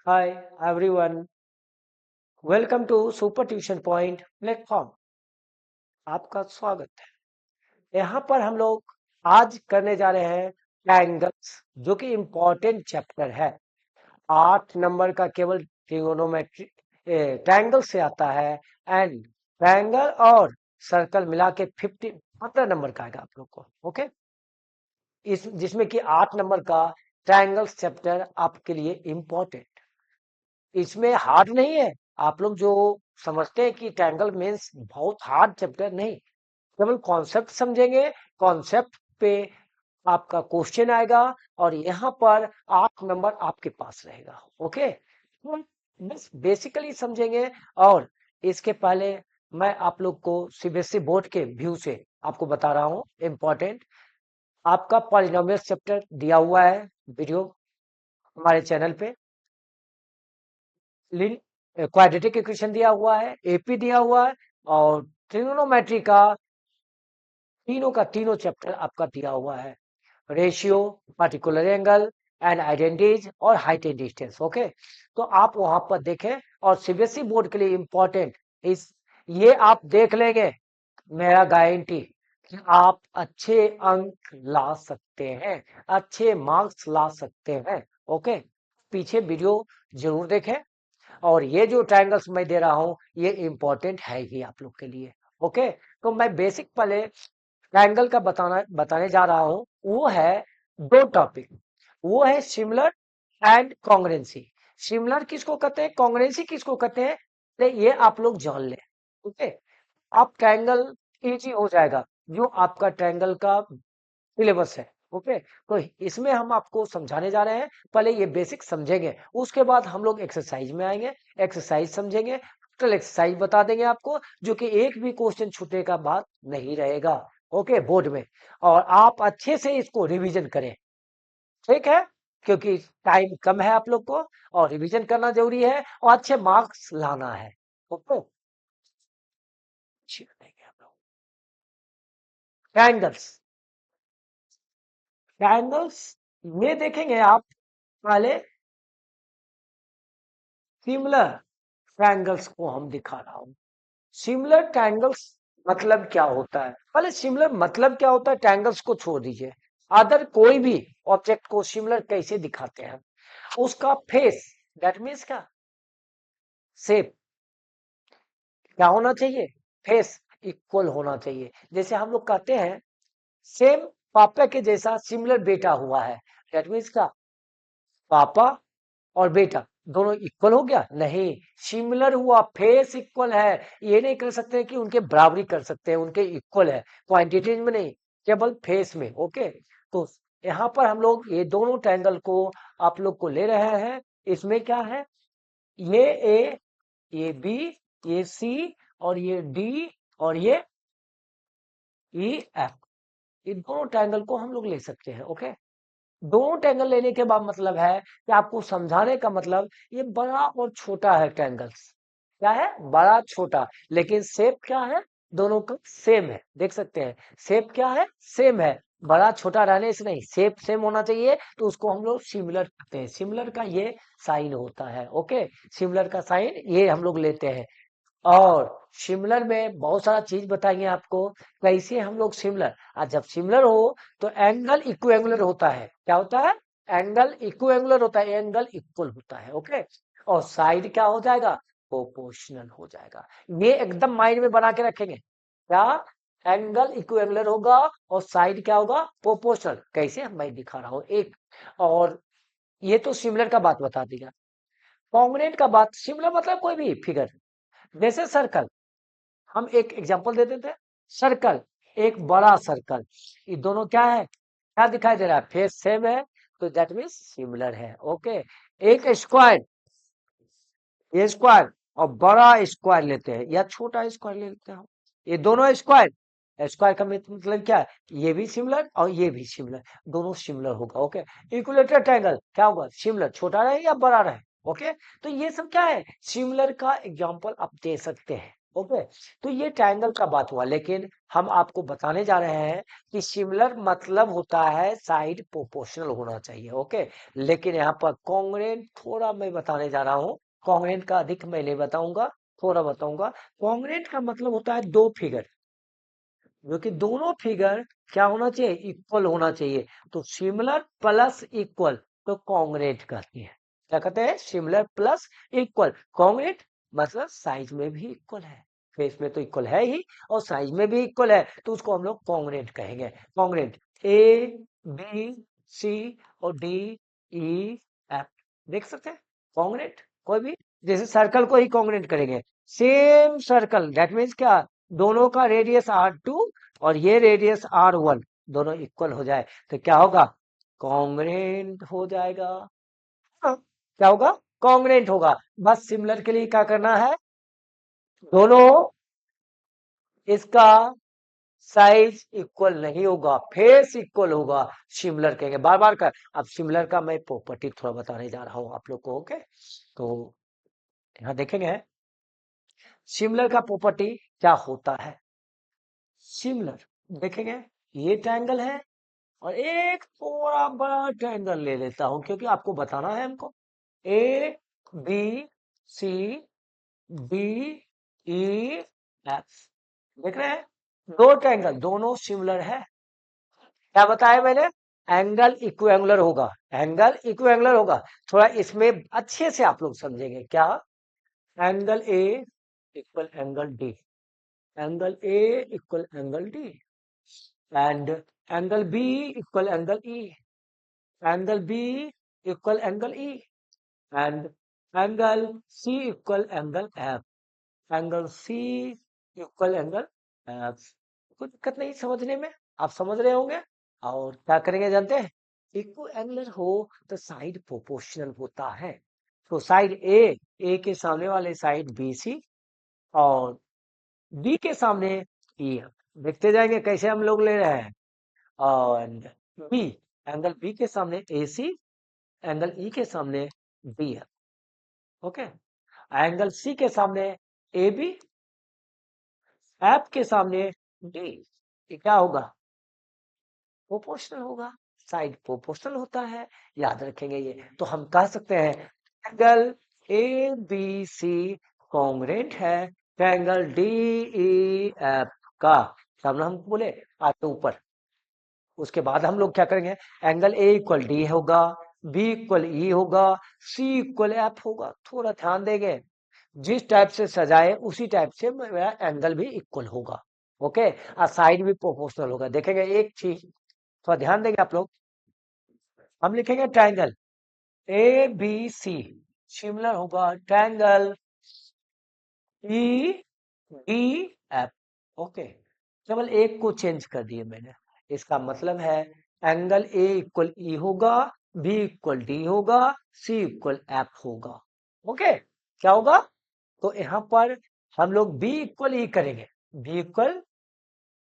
Hi everyone, welcome to Super Tuition Point platform. आपका स्वागत है। यहाँ पर हम लोग आज करने जा रहे हैं ट्रायंगल्स, जो कि इम्पोर्टेंट चैप्टर है। 8 नंबर का केवल ट्रिगोनोमेट्री ट्रायंगल से आता है एंड ट्रायंगल और सर्कल मिला के 15 नंबर का आएगा आप लोग को। ओके, इस जिसमें कि 8 नंबर का ट्रायंगल्स चैप्टर आपके लिए इम्पोर्टेंट, इसमें हार्ड नहीं है। आप लोग जो समझते हैं कि ट्रायंगल मीन्स बहुत हार्ड चैप्टर, नहीं, केवल कॉन्सेप्ट समझेंगे। कॉन्सेप्ट पे आपका क्वेश्चन आएगा और यहाँ पर 8 नंबर आपके पास रहेगा। ओके, तो बस बेसिकली समझेंगे। और इसके पहले मैं आप लोग को सीबीएसई बोर्ड के व्यू से आपको बता रहा हूँ इम्पोर्टेंट। आपका पॉलिनोमियल चैप्टर दिया हुआ है वीडियो हमारे चैनल पे। क्वाड्रेटिक इक्वेशन दिया हुआ है, एपी दिया हुआ है, और ट्रिग्नोमेट्री का तीनों चैप्टर आपका दिया हुआ है। Ratio, particular angle and identities और हाइट एंड डिस्टेंस। ओके, तो आप वहां पर देखें। और सीबीएसई बोर्ड के लिए इंपॉर्टेंट इस ये आप देख लेंगे, मेरा गारंटी कि आप अच्छे अंक ला सकते हैं, अच्छे मार्क्स ला सकते हैं। ओके, पीछे वीडियो जरूर देखें। और ये जो ट्रायंगल्स मैं दे रहा हूं ये इंपॉर्टेंट है ही आप लोग के लिए। ओके, तो मैं बेसिक पहले ट्रायंगल का बताने जा रहा हूं। वो है दो टॉपिक, वो है सिमिलर एंड कॉन्ग्रुएंसी। सिमिलर किसको कहते हैं, कॉन्ग्रुएंसी किसको कहते हैं, तो ये आप लोग जान लें। ओके, आप ट्रायंगल इजी हो जाएगा जो आपका ट्रायंगल का सिलेबस है। ओके, तो इसमें हम आपको समझाने जा रहे हैं। पहले ये बेसिक समझेंगे, उसके बाद हम लोग एक्सरसाइज में आएंगे, एक्सरसाइज समझेंगे, टोटल एक्सरसाइज बता देंगे आपको, जो कि एक भी क्वेश्चन छूटे का बात नहीं रहेगा। ओके, बोर्ड में। और आप अच्छे से इसको रिवीजन करें, ठीक है, क्योंकि टाइम कम है आप लोग को और रिवीजन करना जरूरी है और अच्छे मार्क्स लाना है। ओके, ट्रायंगल्स, ट्रायंगल्स ये देखेंगे आप पहले। सिमिलर ट्रायंगल्स को हम दिखा रहा हूं। सिमिलर ट्रायंगल्स मतलब क्या होता है, पहले सिमिलर मतलब क्या होता है ट्रायंगल्स को छोड़ दीजिए। अदर कोई भी ऑब्जेक्ट को सिमिलर कैसे दिखाते हैं, उसका फेस, दैट मीन्स क्या, शेप क्या होना चाहिए, फेस इक्वल होना चाहिए। जैसे हम लोग कहते हैं सेम पापा के जैसा सिमिलर बेटा हुआ है, दैट मीन्स का पापा और बेटा दोनों इक्वल हो गया, नहीं, सिमिलर हुआ, फेस इक्वल है। ये नहीं कर सकते कि उनके बराबरी कर सकते हैं, उनके इक्वल है, क्वांटिटीज में नहीं, केवल फेस में। ओके, तो यहाँ पर हम लोग ये दोनों ट्रायंगल को आप लोग को ले रहे हैं। इसमें क्या है, ये ए, ये बी, ये सी और ये डी और ये ई एफ, इन दोनों ट्रायंगल को हम लोग ले सकते हैं। ओके, दोनों ट्रायंगल लेने के बाद मतलब है कि आपको समझाने का मतलब ये बड़ा और छोटा है ट्रायंगल्स, क्या है, बड़ा छोटा, लेकिन शेप क्या है, दोनों का सेम है। देख सकते हैं शेप क्या है, सेम है। बड़ा छोटा रहने से नहीं, शेप सेम होना चाहिए, तो उसको हम लोग सिमिलर कहते हैं। सिमिलर का ये साइन होता है। ओके, सिमिलर का साइन ये हम लोग लेते हैं। और सिमिलर में बहुत सारा चीज बताएंगे आपको, कैसे हम लोग सिमिलर, और जब सिमिलर हो तो एंगल इक्विएंगुलर होता है। क्या होता है, एंगल इक्विएंगुलर होता है, एंगल इक्वल होता है। ओके, और साइड क्या हो जाएगा, प्रोपोर्शनल हो जाएगा। ये एकदम माइंड में बना के रखेंगे, क्या, एंगल इक्विएंगुलर होगा और साइड क्या होगा, प्रोपोर्शनल। कैसे, मैं दिखा रहा हूं एक। और ये तो सिमिलर का बात बता दिया। कॉन्ग्रुएंट का बात, सिमिलर मतलब कोई भी फिगर, जैसे सर्कल, हम एक एग्जांपल दे देते हैं। सर्कल, एक बड़ा सर्कल, ये दोनों क्या है, क्या दिखाई दे रहा है, फेस सेम है, तो दैट मीन्स सिमिलर है। ओके, एक स्क्वायर, ये स्क्वायर और बड़ा स्क्वायर लेते हैं या छोटा स्क्वायर ले लेते हैं, ये दोनों स्क्वायर, स्क्वायर का मतलब क्या है, ये भी सिमिलर और ये भी सिमिलर, दोनों सिमिलर होगा। ओके, इक्विलेटरल ट्रायंगल क्या होगा, सिमिलर, छोटा रहे या बड़ा रहे। ओके, तो ये सब क्या है, सिमिलर का एग्जांपल आप दे सकते हैं। ओके, तो ये ट्रायंगल का बात हुआ, लेकिन हम आपको बताने जा रहे हैं कि सिमिलर मतलब होता है साइड प्रोपोर्शनल होना चाहिए। ओके, लेकिन यहाँ पर कॉन्ग्रुएंट थोड़ा मैं बताने जा रहा हूँ, कॉन्ग्रुएंट का अधिक मैं नहीं बताऊंगा, थोड़ा बताऊंगा। कॉन्ग्रुएंट का मतलब होता है दो फिगर, जो कि दोनों फिगर क्या होना चाहिए, इक्वल होना चाहिए। तो सिमिलर प्लस इक्वल तो कॉन्ग्रुएंट कहते हैं। क्या कहते हैं, सिमिलर प्लस इक्वल। कॉन्ग्रुएंट मतलब साइज में भी इक्वल है, फेस में तो इक्वल है ही, और साइज में भी इक्वल है, तो उसको हम लोग कॉन्ग्रुएंट कहेंगे। कॉन्ग्रुएंट ए बी सी और डी ई एफ, देख सकते हैं कॉन्ग्रुएंट कोई भी, जैसे सर्कल को ही कॉन्ग्रुएंट करेंगे, सेम सर्कल, दैट मीन्स क्या, दोनों का रेडियस R2 और ये रेडियस R1 दोनों इक्वल हो जाए तो क्या होगा, कॉन्ग्रुएंट हो जाएगा। हाँ, क्या होगा, कॉन्ग्रुएंट होगा। बस सिमिलर के लिए क्या करना है, दोनों इसका साइज इक्वल नहीं होगा, फेस इक्वल होगा, सिमिलर कहेंगे बार बार कर। अब सिमिलर का मैं प्रॉपर्टी थोड़ा बताने जा रहा हूं आप लोग को। ओके, तो यहाँ देखेंगे सिमिलर का प्रॉपर्टी क्या होता है। सिमिलर देखेंगे, ये ट्रायंगल है और एक थोड़ा बड़ा ट्रायंगल ले लेता हूं, क्योंकि आपको बताना है हमको। A B C D E F, देख रहे हैं, दो ट्रायंगल दोनों सिमिलर है। क्या बताया मैंने, एंगल इक्विएंगुलर होगा, एंगल इक्विएंगुलर होगा। थोड़ा इसमें अच्छे से आप लोग समझेंगे क्या, angle A equal angle D, angle A equal angle D, and angle B equal angle E, angle B equal angle E, and angle C equal angle F, angle C equal angle F. कोई दिक्कत नहीं समझने में, आप समझ रहे होंगे। और क्या करेंगे जानते हैं, इक्वल एंगुलर हो तो साइड प्रोपोर्शनल होता है। तो साइड ए के सामने वाले साइड बी सी, और बी के सामने ई। देखते जाएंगे कैसे हम लोग ले रहे हैं। और बी, एंगल बी के सामने ए सी, एंगल ई के सामने बी है। ओके, एंगल सी के सामने ए बी, एफ के सामने डी, ये क्या होगा, प्रोपोर्शनल होगा, साइड प्रोपोर्शनल होता है, याद रखेंगे ये। तो हम कह सकते हैं angle A B C congruent है ट्रायंगल डी ई एफ का। सामने हम बोले आगे ऊपर, उसके बाद हम लोग क्या करेंगे, एंगल ए इक्वल डी होगा, बी इक्वल ई होगा, सी इक्वल एफ होगा। थोड़ा ध्यान देंगे, जिस टाइप से सजाए उसी टाइप से मेरा एंगल भी इक्वल होगा। ओके, और साइड भी प्रोपोर्शनल होगा। देखेंगे एक चीज, थोड़ा ध्यान देंगे आप लोग, हम लिखेंगे triangle A B C similar होगा triangle E D F. Okay, केवल एक को चेंज कर दिए मैंने, इसका मतलब है एंगल ए इक्वल ई होगा, बी इक्वल डी होगा, सी इक्वल एफ होगा। ओके, क्या होगा, तो यहाँ पर हम लोग बी इक्वल ई करेंगे, बी इक्वल,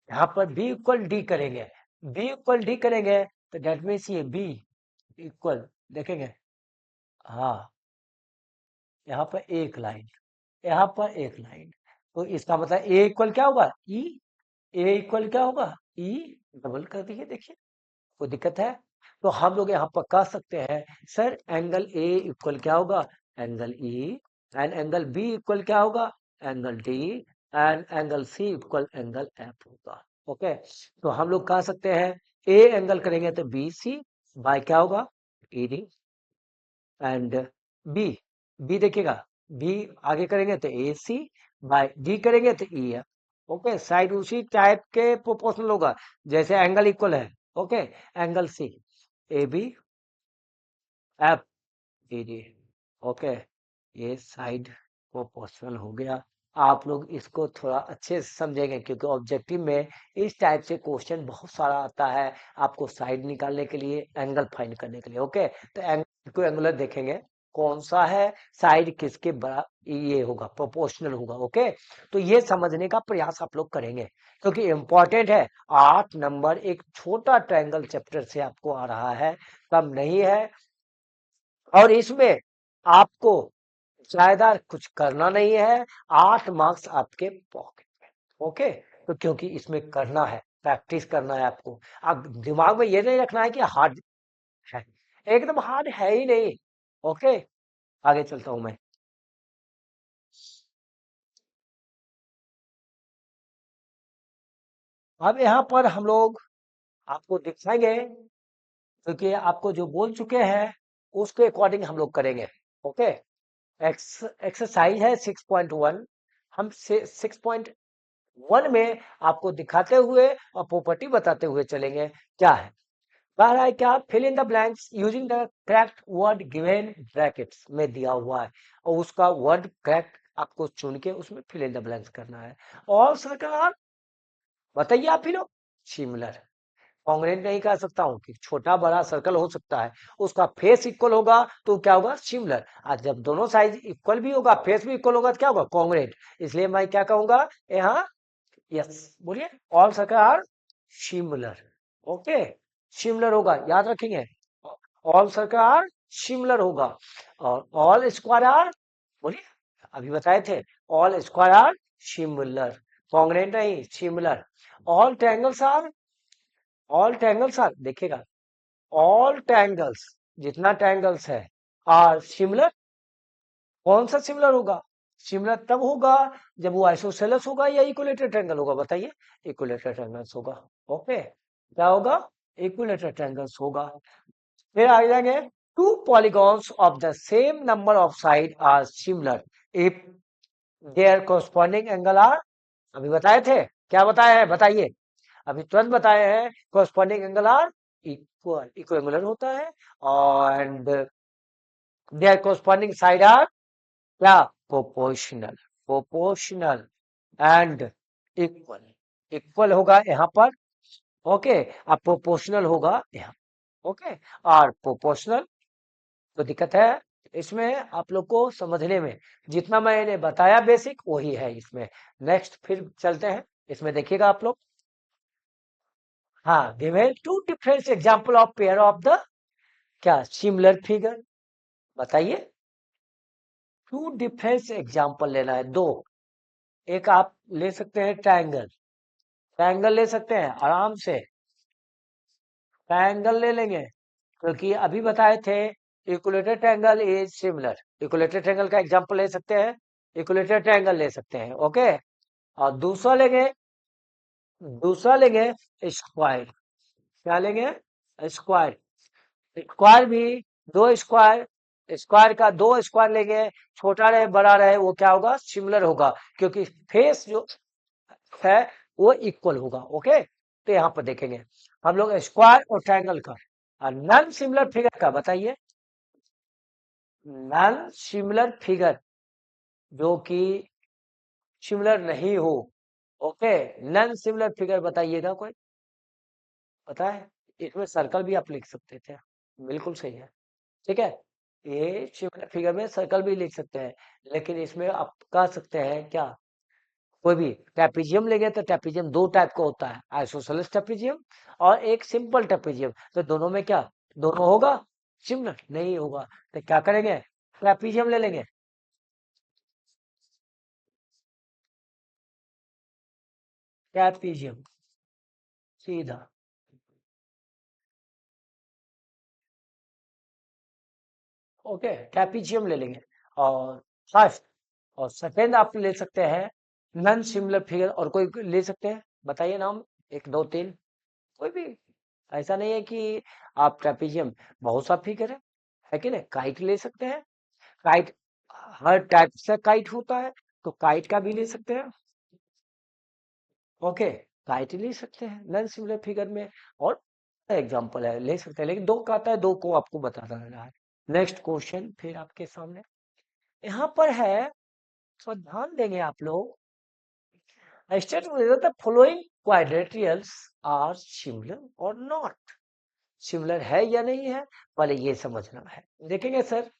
यहाँ पर बी इक्वल डी करेंगे, बी इक्वल डी करेंगे, तो डेट मीन्स ये बी इक्वल, देखेंगे, हाँ, यहाँ पर एक लाइन, यहाँ पर एक लाइन, तो इसका मतलब ए इक्वल क्या होगा, ई, ए इक्वल क्या होगा, ई, डबल कर दिए, देखिए कोई दिक्कत है। तो हम लोग यहाँ पर कह सकते हैं सर एंगल ए इक्वल क्या होगा, angle E, and angle B equal क्या होगा, angle D, and angle C equal angle F होगा। ओके, तो हम लोग कह सकते हैं ए एंगल करेंगे तो बी सी बाय क्या होगा, E D, and B, B देखिएगा, बी आगे करेंगे तो ए सी, बाय डी करेंगे तो ई एफ। ओके, साइड उसी टाइप के प्रोपोर्शनल होगा जैसे एंगल इक्वल है। Okay, angle C A B F E D. Okay, ये साइड प्रोपोर्शनल हो गया। आप लोग इसको थोड़ा अच्छे से समझेंगे, क्योंकि ऑब्जेक्टिव में इस टाइप से क्वेश्चन बहुत सारा आता है आपको साइड निकालने के लिए, एंगल फाइंड करने के लिए। ओके, तो एंगल को एंगुलर देखेंगे कौन सा है, साइड किसके बड़ा ये होगा, प्रोपोर्शनल होगा। ओके, तो ये समझने का प्रयास आप लोग करेंगे, क्योंकि इंपॉर्टेंट है। 8 नंबर एक छोटा ट्रायंगल चैप्टर से आपको आ रहा है, कम नहीं है। और इसमें आपको शायद यार कुछ करना नहीं है, 8 मार्क्स आपके पॉकेट में। ओके, तो क्योंकि इसमें करना है, प्रैक्टिस करना है आपको। अब दिमाग में ये नहीं रखना है कि हार्ड है, एकदम हार्ड है ही नहीं। ओके, आगे चलता हूं मैं। अब यहाँ पर हम लोग आपको दिखाएंगे, क्योंकि आपको जो बोल चुके हैं उसके अकॉर्डिंग हम लोग करेंगे। ओके, एक्सरसाइज है 6.1। हम 6.1 में आपको दिखाते हुए और प्रॉपर्टी बताते हुए चलेंगे। क्या है, कह रहा है क्या, fill in the blanks using the correct word given brackets में दिया हुआ है, और उसका वर्ड करेक्ट आपको चुन के उसमें फिल इन द ब्लैंक्स करना है। और सरकार बताइए आप ही लोग, सिमिलर कांग्रेंट नहीं कह सकता हूँ कि छोटा बड़ा सर्कल हो सकता है, उसका फेस इक्वल होगा तो क्या होगा, सिमिलर। आज जब दोनों साइज इक्वल भी होगा, फेस भी इक्वल होगा, तो क्या होगा, कांग्रेंट। इसलिए मैं क्या कहूंगा यहाँ, यस बोलिए, all circle are similar. Okay, similar होगा, याद रखेंगे, ऑल सर्कल आर सिमिलर होगा। और ऑल स्क्वायर आर, बोलिए, अभी बताए थे, all square are similar, congruent नहीं, similar. All triangles are, all triangles are देखिएगा, ऑल ट्रायंगल्स, जितना ट्रायंगल्स है, आर सिमिलर। कौन सा सिमिलर होगा, सिमिलर तब होगा जब वो आइसोसेलेस होगा या इक्विलेटरल ट्रायंगल होगा, बताइए, इक्विलेटरल ट्रायंगल्स होगा। ओके, क्या होगा, इक्विलेटरल ट्रायंगल्स होगा। फिर आ जाएंगे, two polygons of the same number of side are similar if their corresponding angle are, अभी बताए थे, क्या बताया है बताइए, अभी तुरंत बताए हैं, corresponding angle are equal, equiangular होता है, and their corresponding side are क्या, proportional, proportional and equal, equal होगा यहाँ पर। ओके, अब प्रोपोर्शनल होगा यहाँ। ओके, और प्रोपोर्शनल तो दिक्कत है इसमें आप लोग को समझने में, जितना मैंने बताया बेसिक वही है इसमें। नेक्स्ट फिर चलते हैं, इसमें देखिएगा आप लोग। हाँ, given two different example of pair of the क्या, सिमिलर फिगर, बताइए। टू डिफरेंट एग्जांपल लेना है, दो। एक आप ले सकते हैं ट्रायंगल, ट्रायंगल ले सकते हैं आराम से, ट्रायंगल ले लेंगे, क्योंकि अभी बताए थे equilateral triangle is similar, equilateral triangle का एग्जांपल ले सकते हैं, इक्विलेटरल ट्रायंगल ले सकते हैं। ओके, और दूसरा लेंगे स्क्वायर, क्या लेंगे, स्क्वायर, स्क्वायर भी, दो स्क्वायर, स्क्वायर का दो स्क्वायर लेंगे, छोटा रहे बड़ा रहे वो क्या होगा, सिमिलर होगा, क्योंकि फेस जो है वो इक्वल होगा। ओके, तो यहाँ पर देखेंगे हम लोग स्क्वायर और ट्रायंगल का, और नॉन सिमिलर फिगर का बताइए, नॉन सिमिलर फिगर जो कि सिमिलर नहीं हो। ओके, नॉन सिमिलर फिगर बताइएगा कोई, पता है, इसमें सर्कल भी आप लिख सकते थे, बिल्कुल सही है, ठीक है, ये सिमिलर फिगर में सर्कल भी लिख सकते हैं, लेकिन इसमें आप कह सकते हैं क्या, कोई भी ट्रेपीजियम लेंगे तो ट्रेपीजियम दो टाइप का होता है, आइसोसेलेस ट्रेपीजियम और एक सिंपल ट्रेपीजियम, तो दोनों में क्या, दोनों होगा, सिमिलर नहीं होगा, तो क्या करेंगे, ट्रेपीजियम ले लेंगे, ट्रेपीजियम सीधा। ओके, ट्रेपीजियम ले लेंगे, और फर्स्ट और सेकेंड आप ले सकते हैं नॉन सिमिलर फिगर, और कोई ले सकते हैं, बताइए नाम, एक दो तीन, कोई भी। ऐसा नहीं है कि आप ट्रेपीजियम बहुत सा फिगर है कि नहीं, काइट ले सकते हैं, काइट हर टाइप से काइट होता है, तो काइट का भी ले सकते हैं। ओके, काइट ले सकते हैं नॉन सिमिलर फिगर में, और एग्जांपल है ले सकते हैं, लेकिन दो का आता है, दो को आपको बताना रहा है। नेक्स्ट क्वेश्चन फिर आपके सामने यहाँ पर है, तो ध्यान देंगे आप लोग, state with the following quadratrials are similar or not, similar है या नहीं है, पहले ये समझना है। देखेंगे सर,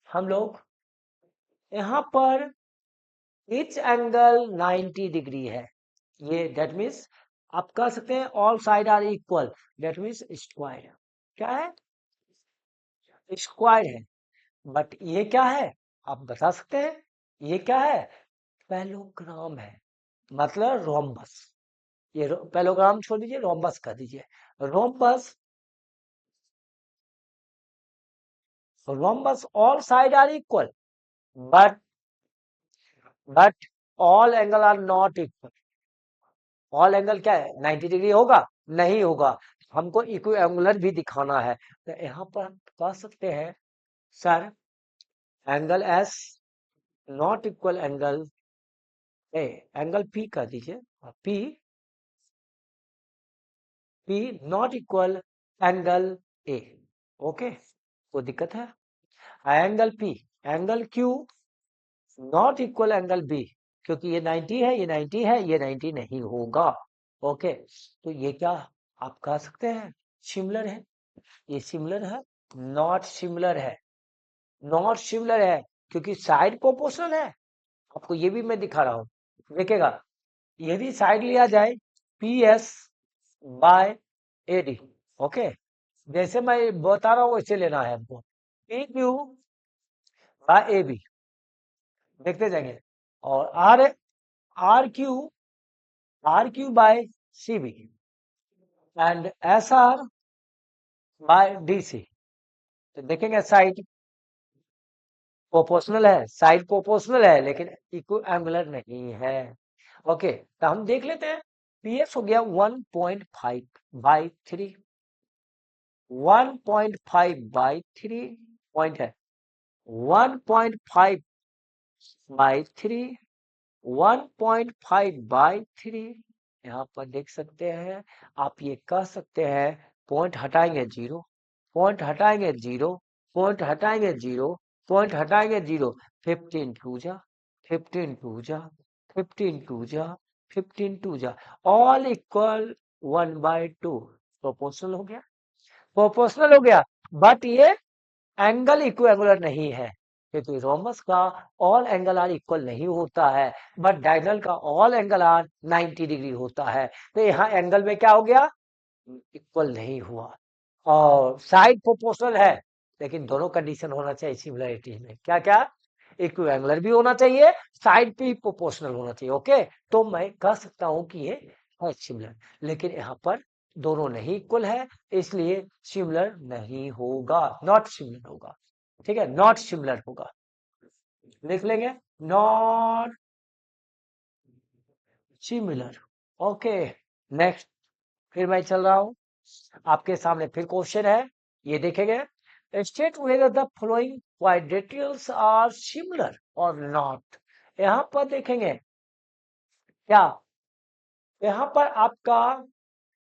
हम लोग यहाँ पर इच एंगल 90 डिग्री है, ये दैट मीन्स आप कह सकते हैं all side are equal, that means square, क्या है, स्क्वायर है, बट ये क्या है, आप बता सकते हैं ये क्या है? पैलोग्राम है, मतलब रोम्बस। ये पैलोग्राम छोड़ दीजिए, रोम्बस कर दीजिए। Rhombus, rhombus all side are equal, but all angle are not equal. All angle क्या है, 90 डिग्री होगा? नहीं होगा। हमको इक्विएंगुलर भी दिखाना है, तो यहाँ पर हम कह सकते हैं sir, angle S not equal angle A, angle P कर दीजिए, P, P not equal angle A. Okay, कोई दिक्कत है? Angle P, angle Q not equal angle B, क्योंकि ये 90 है, ये 90 है, ये 90 नहीं होगा। ओके, तो ये क्या आप कह सकते हैं, सिमिलर है? ये सिमिलर है? नॉट सिमिलर है, नॉट सिमिलर है, क्योंकि साइड प्रोपोर्शनल है। आपको ये भी मैं दिखा रहा हूं, देखिएगा, यदि साइड लिया जाए P S by A D, okay, जैसे मैं बता रहा हूं वैसे लेना है हमको, P Q by A B, देखते जाएंगे, और R, R Q, R Q by C B, and S R by D C. तो देखेंगे साइड प्रोपोर्शनल है, साइड प्रोपोर्शनल है, लेकिन इक्विएंगुलर नहीं है। ओके, तो हम देख लेते हैं, पीएस हो गया 1.5 बाई 3, 1.5 बाई 3 पॉइंट है, 1.5 बाई 3, 1.5 बाई 3। यहाँ पर देख सकते हैं, आप ये कह सकते हैं, पॉइंट हटाएंगे जीरो, पॉइंट हटाएंगे जीरो, पॉइंट हटाएंगे जीरो, पॉइंट हटाएंगे जीरो, 15 टू जा, 15 टू जा, 15 टू जा, 15 टू जा, ऑल इक्वल 1/2, प्रोपोर्शनल हो गया, प्रोपोर्शनल हो गया, बट ये एंगल इक्विएंगुलर नहीं है, क्योंकि रोमस का ऑल एंगल आर इक्वल नहीं होता है, बट डायगोनल का ऑल एंगल आर 90 डिग्री होता है। तो यहाँ एंगल में क्या हो गया, इक्वल नहीं हुआ, और साइड प्रोपोर्शनल है, लेकिन दोनों कंडीशन होना चाहिए सिमिलरिटी में, क्या क्या, इक्विएंगुलर भी होना चाहिए, साइड भी प्रोपोर्शनल होना चाहिए। ओके, तो मैं कह सकता हूं कि ये है सिमिलर, लेकिन यहाँ पर दोनों नहीं इक्वल है, इसलिए सिमिलर नहीं होगा, नॉट सिमिलर होगा। ठीक है, नॉट सिमिलर होगा, लिख लेंगे, नॉट सिमिलर। ओके, नेक्स्ट, फिर मैं चल रहा हूं, आपके सामने फिर क्वेश्चन है, ये देखेंगे, state whether the following quadrilaterals are similar और नॉट। यहां पर देखेंगे क्या, यहां पर आपका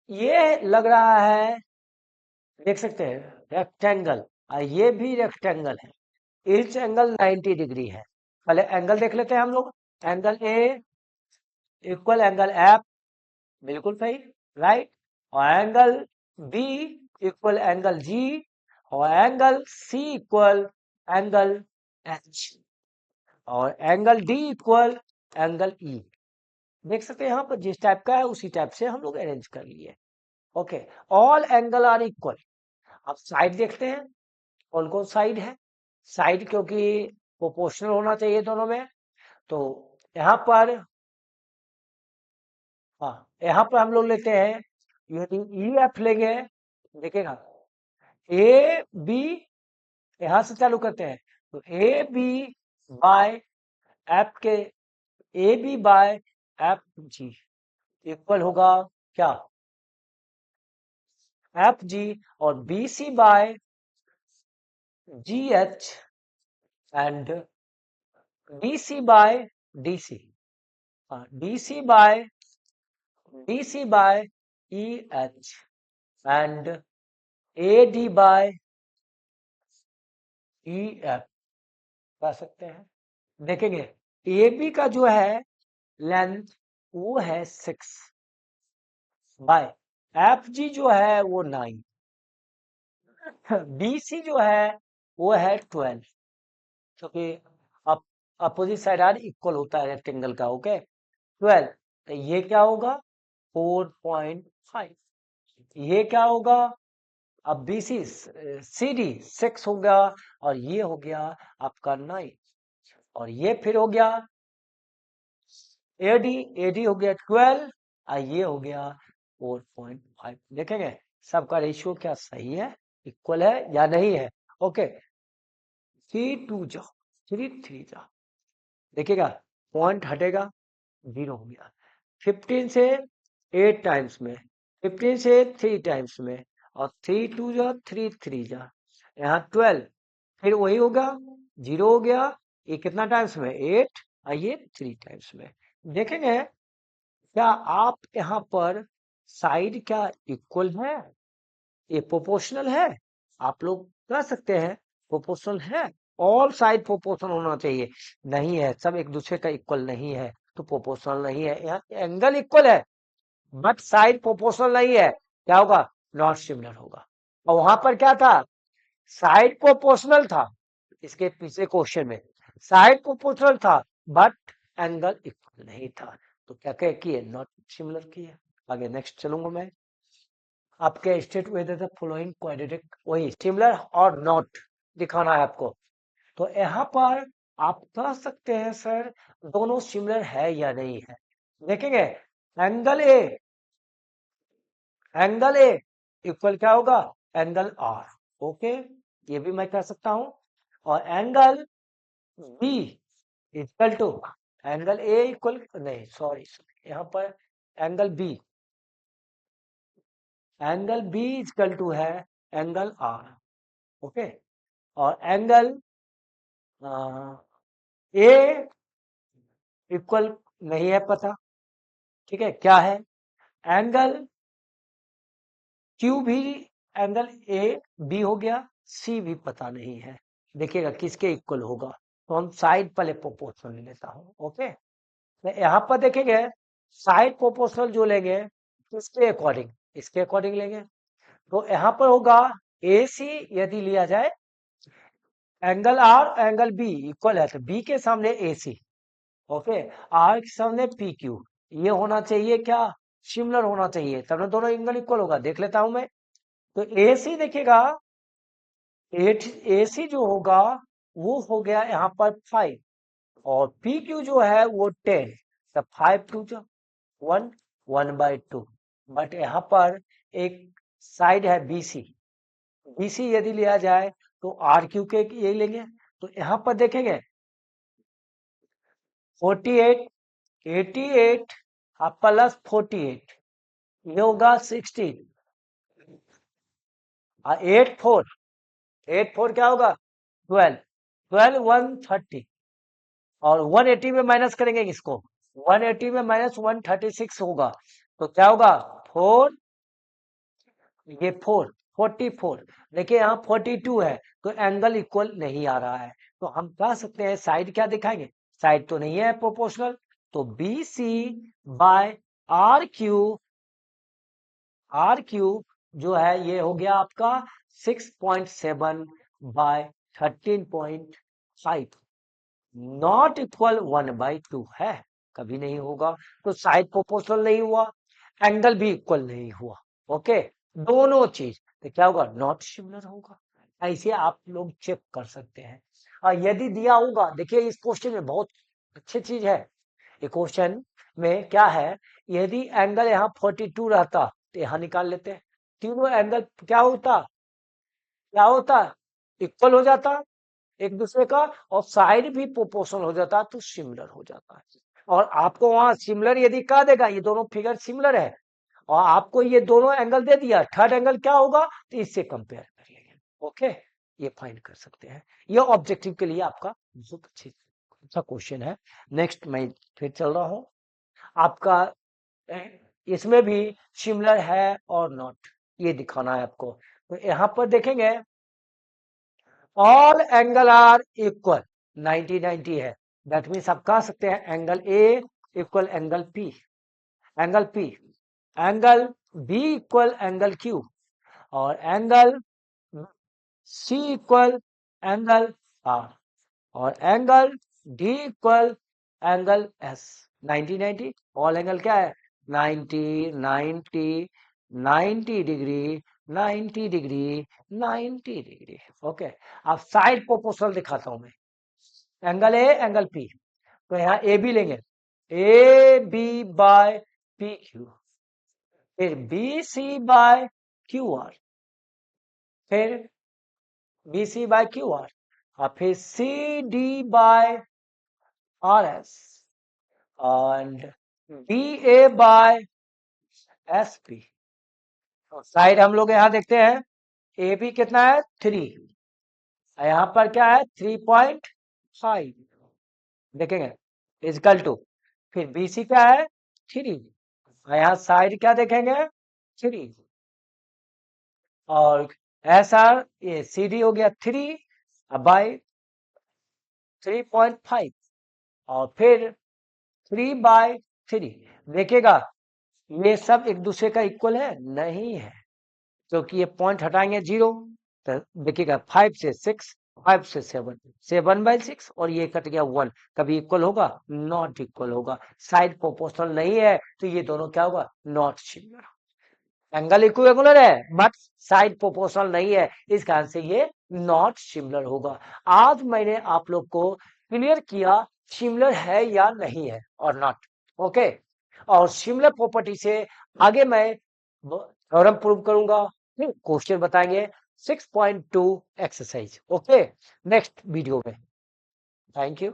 ये लग रहा है, देख सकते हैं रेक्टेंगल, और ये भी रेक्टेंगल है, ईच एंगल 90 डिग्री है। पहले एंगल देख लेते हैं हम लोग, angle A equal angle F, बिल्कुल सही, राइट, और angle B equal angle G, और angle C equal angle H, और angle D equal angle E. देख सकते हैं यहाँ पर जिस टाइप का है उसी टाइप से हम लोग अरेंज कर लिए। Okay, all angle are equal. अब साइड देखते हैं, कौन कौन साइड है, साइड क्योंकि प्रोपोर्शनल होना चाहिए दोनों में, तो यहाँ पर, हाँ, यहाँ पर हम लोग लेते हैं, यदि ई एफ लेंगे, देखिएगा, ए बी, यहां से चालू करते हैं, तो ए बी बाय एफ के, A B by F G equal होगा क्या, एफ जी, और B C by G H, and D C by D C, D C by E H, and A D by E F, कह सकते हैं। देखेंगे, A B का जो है लेंथ वो है 6 बाय, एफ जी जो है वो 9, बी सी जो है वो है 12, क्योंकि up opposite side are equal होता है रेक्टेंगल का। ओके, 12, तो ये क्या होगा 4.5, ये क्या होगा, अब बी सी सी डी 6 होगा, और ये हो गया आपका 9। और ये फिर हो गया एडी, एडी हो गया 12 और ये हो गया 4.5। देखेंगे सबका रेशियो क्या सही है, इक्वल है या नहीं है। ओके, 3 2 जा 3 3 जा, देखिएगा पॉइंट हटेगा, 0 हो गया। 15 से 8 टाइम्स में, 15 से 3 टाइम्स में, और 3 2 जा 3 3 जा, यहाँ 12, फिर वही होगा 0 हो गया। ये कितना टाइम्स में 8 और ये 3 टाइम्स में। देखेंगे क्या आप यहाँ पर साइड क्या इक्वल है, ये प्रोपोर्शनल है, आप लोग कह सकते हैं प्रोपोर्शनल है। ऑल साइड प्रोपोर्शनल होना चाहिए, नहीं है, सब एक दूसरे का इक्वल नहीं है तो प्रोपोर्शनल नहीं है। यहाँ एंगल इक्वल है बट साइड प्रोपोर्शनल नहीं है, क्या होगा, नॉट सिमिलर होगा। और वहां पर क्या था, साइड प्रोपोर्शनल था, इसके पीछे क्वेश्चन में साइड प्रोपोर्शनल था बट एंगल इक्वल नहीं था, तो क्या कह किए, नॉट सिमिलर किए। आगे नेक्स्ट चलूंगा मैं, आपके state whether the following quadratic, वही सिमिलर और नॉट दिखाना है आपको। तो यहाँ पर आप कह सकते हैं सर दोनों सिमिलर है या नहीं है। देखेंगे angle A, angle A equal क्या होगा, एंगल आर। ओके, ये भी मैं कह सकता हूं। और angle B equal to angle A equal, नहीं सॉरी, यहाँ पर angle B, angle B equal to है एंगल आर। ओके, और एंगल ए इक्वल नहीं है पता, ठीक है, क्या है एंगल क्यू भी, एंगल ए बी हो गया, सी भी पता नहीं है। देखिएगा किसके इक्वल होगा, तो हम साइड पहले प्रोपोर्शनल ले लेता हूं। ओके, तो यहाँ पर देखेंगे साइड प्रोपोर्शनल जो लेंगे किसके अकॉर्डिंग, इसके अकॉर्डिंग लेंगे। तो यहाँ पर होगा ए सी यदि लिया जाए, angle R angle B equal है तो बी के सामने ए सी, ओके, आर के सामने पी क्यू, ये होना चाहिए क्या, सिमिलर होना चाहिए, तब ना दोनों एंगल इक्वल होगा। देख लेता हूं मैं, तो ए सी देखिएगा, ए सी जो होगा वो हो गया यहाँ पर 5, और पी क्यू जो है वो 10, तो 5 2 जो 1, 1/2। बट यहाँ पर एक साइड है बीसी, बीसी यदि लिया जाए तो आर क्यू के ये लेंगे। तो यहाँ पर देखेंगे 48, 88 प्लस 48, ये होगा 16, और 8 4, 8 4 क्या होगा 12, 12 130, और 180 में माइनस करेंगे इसको, 180 में माइनस 136 होगा, तो क्या होगा 4, ये 44। देखिए यहाँ 42 है तो एंगल इक्वल नहीं आ रहा है, तो हम कह सकते हैं साइड क्या दिखाएंगे, साइड तो नहीं है प्रोपोर्शनल, तो B C by R Q, R Q जो है ये हो गया आपका 6.7 बाय 13.5, नॉट इक्वल 1/2 है, कभी नहीं होगा। तो साइड प्रोपोर्शनल नहीं हुआ, एंगल भी इक्वल नहीं हुआ। ओके, दोनों चीज तो क्या होगा, नॉट सिमिलर होगा। ऐसे आप लोग चेक कर सकते हैं। यदि दिया होगा, देखिए इस क्वेश्चन में बहुत अच्छी चीज है, ये क्वेश्चन में क्या है, यदि एंगल यहाँ 42 रहता तो यहाँ निकाल लेते हैं, तीनों एंगल क्या होता, क्या होता, इक्वल हो जाता एक दूसरे का, और साइड भी प्रोपोर्शनल हो जाता तो सिमिलर हो जाता है। और आपको वहां सिमिलर यदि कह देगा ये दोनों फिगर सिमिलर है, और आपको ये दोनों एंगल दे दिया, थर्ड एंगल क्या होगा तो इससे कंपेयर कर लेंगे। ओके, ये फाइंड कर सकते हैं, ये ऑब्जेक्टिव के लिए आपका बहुत अच्छा क्वेश्चन है। नेक्स्ट मैं फिर चल रहा हूं, आपका इसमें भी सिमिलर है और नॉट, ये दिखाना है आपको। तो यहाँ पर देखेंगे ऑल एंगल आर इक्वल 90 90 है, दैट मीन्स आप कह सकते हैं angle A equal angle P, angle P, angle B equal angle Q, और angle C equal angle R, और angle D equal angle S. 90 90, all angle क्या है 90 90 90 डिग्री 90 डिग्री 90 डिग्री। ओके, अब साइड प्रोपोर्शनल दिखाता हूं मैं, एंगल ए एंगल पी, तो यहाँ ए बी लेंगे, A B by P Q, फिर B C by Q R, फिर B C by Q R, और फिर C D by R S, and B A by S P. Side हम लोग यहाँ देखते हैं, ए बी कितना है 3, यहाँ पर क्या है 3.5 देखेंगे इजकल टू, फिर बी सी क्या है 3, यहाँ साइड क्या देखेंगे 3, और एस आर ये सी डी हो गया 3 बाई 3.5, और फिर 3/3। देखिएगा ये सब एक दूसरे का इक्वल है नहीं है, क्योंकि ये पॉइंट हटाएंगे 0, तो देखिएगा 5 से 6, 5 से 7, 7/6, और ये कट गया 1, कभी इक्वल होगा नॉट इक्वल होगा, साइड प्रोपोर्शनल नहीं है, तो ये दोनों क्या होगा नॉट सिमिलर। एंगल इक्विवेलेंट है बट साइड प्रोपोर्शनल नहीं है, इस कारण से ये नॉट सिमिलर होगा। आज मैंने आप लोग को क्लियर किया सिमिलर है या नहीं है और नॉट, ओके। और सिमिलर प्रॉपर्टी से आगे मैं थ्योरम प्रूव करूंगा, फिर क्वेश्चन बताएंगे 6.2 एक्सरसाइज, ओके नेक्स्ट वीडियो में। Thank you.